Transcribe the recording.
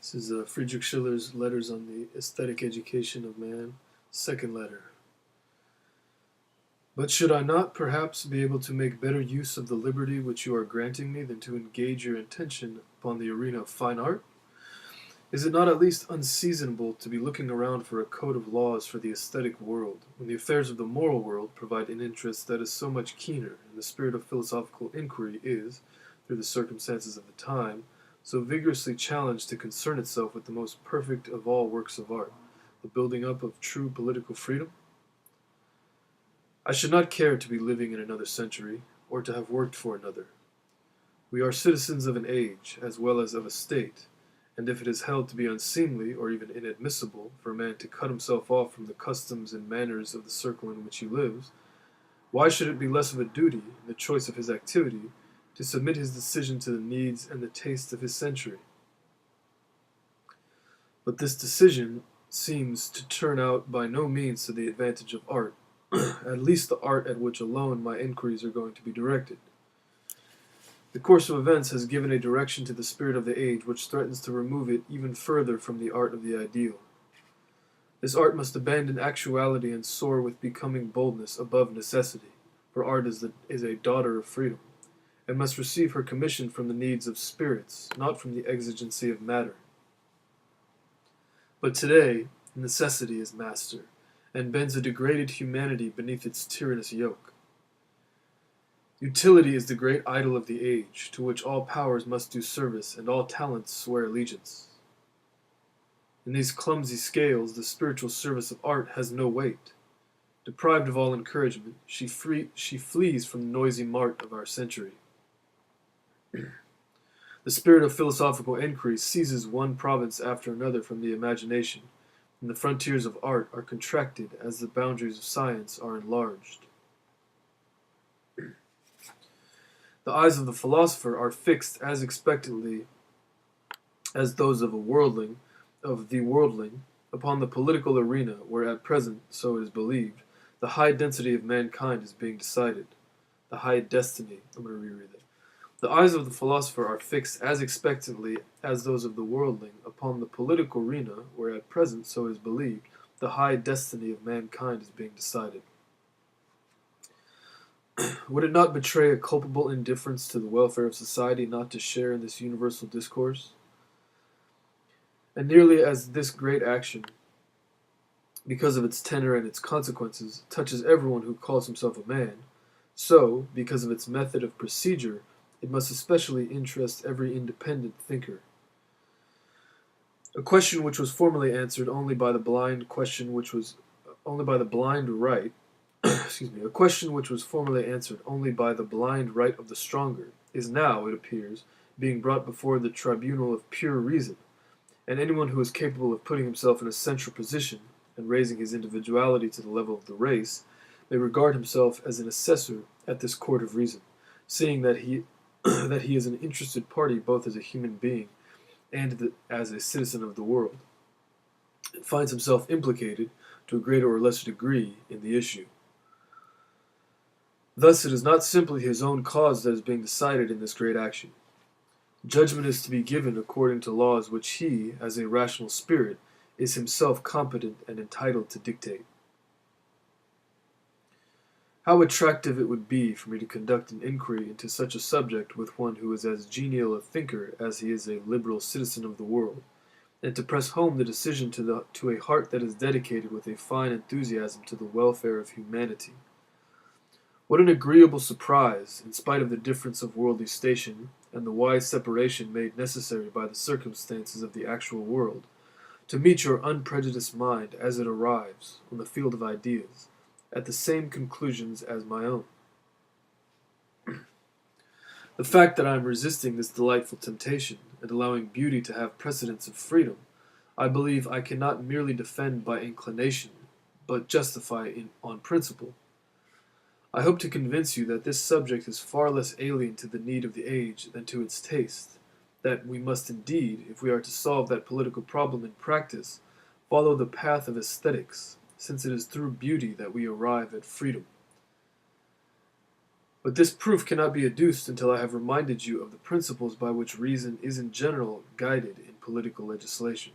This is Friedrich Schiller's Letters on the Aesthetic Education of Man, second letter. But should I not perhaps be able to make better use of the liberty which you are granting me than to engage your attention upon the arena of fine art? Is it not at least unseasonable to be looking around for a code of laws for the aesthetic world, when the affairs of the moral world provide an interest that is so much keener, and the spirit of philosophical inquiry is, through the circumstances of the time, so vigorously challenged to concern itself with the most perfect of all works of art, the building up of true political freedom? I should not care to be living in another century, or to have worked for another. We are citizens of an age, as well as of a state, and if it is held to be unseemly, or even inadmissible, for a man to cut himself off from the customs and manners of the circle in which he lives, why should it be less of a duty, in the choice of his activity, to submit his decision to the needs and the tastes of his century? But this decision seems to turn out by no means to the advantage of art, at least the art at which alone my inquiries are going to be directed. The course of events has given a direction to the spirit of the age which threatens to remove it even further from the art of the ideal. This art must abandon actuality and soar with becoming boldness above necessity, for art is a daughter of freedom, and must receive her commission from the needs of spirits, not from the exigency of matter. But today, necessity is master, and bends a degraded humanity beneath its tyrannous yoke. Utility is the great idol of the age, to which all powers must do service and all talents swear allegiance. In these clumsy scales, the spiritual service of art has no weight. Deprived of all encouragement, she flees from the noisy mart of our century. The spirit of philosophical inquiry seizes one province after another from the imagination, and the frontiers of art are contracted as the boundaries of science are enlarged. The eyes of the philosopher are fixed as expectantly as those of the worldling, upon the political arena, where at present, so it is believed, the high density of mankind is being decided. The high destiny. I'm going to reread it. The eyes of the philosopher are fixed as expectantly as those of the worldling upon the political arena, where at present, so it is believed, the high destiny of mankind is being decided. Would it not betray a culpable indifference to the welfare of society not to share in this universal discourse? And nearly as this great action, because of its tenor and its consequences, touches everyone who calls himself a man, so, because of its method of procedure, it must especially interest every independent thinker. A question which was formerly answered only by the blind right, a question which was formerly answered only by the blind right of the stronger, is now, it appears, being brought before the tribunal of pure reason, and anyone who is capable of putting himself in a central position and raising his individuality to the level of the race may regard himself as an assessor at this court of reason, seeing that he is an interested party both as a human being and as a citizen of the world, and finds himself implicated, to a greater or lesser degree, in the issue. Thus it is not simply his own cause that is being decided in this great action. Judgment is to be given according to laws which he, as a rational spirit, is himself competent and entitled to dictate. How attractive it would be for me to conduct an inquiry into such a subject with one who is as genial a thinker as he is a liberal citizen of the world, and to press home the decision to a heart that is dedicated with a fine enthusiasm to the welfare of humanity. What an agreeable surprise, in spite of the difference of worldly station, and the wise separation made necessary by the circumstances of the actual world, to meet your unprejudiced mind as it arrives, on the field of ideas, at the same conclusions as my own. The fact that I am resisting this delightful temptation, and allowing beauty to have precedence of freedom, I believe I cannot merely defend by inclination, but justify on principle. I hope to convince you that this subject is far less alien to the need of the age than to its taste, that we must indeed, if we are to solve that political problem in practice, follow the path of aesthetics, since it is through beauty that we arrive at freedom. But this proof cannot be adduced until I have reminded you of the principles by which reason is in general guided in political legislation.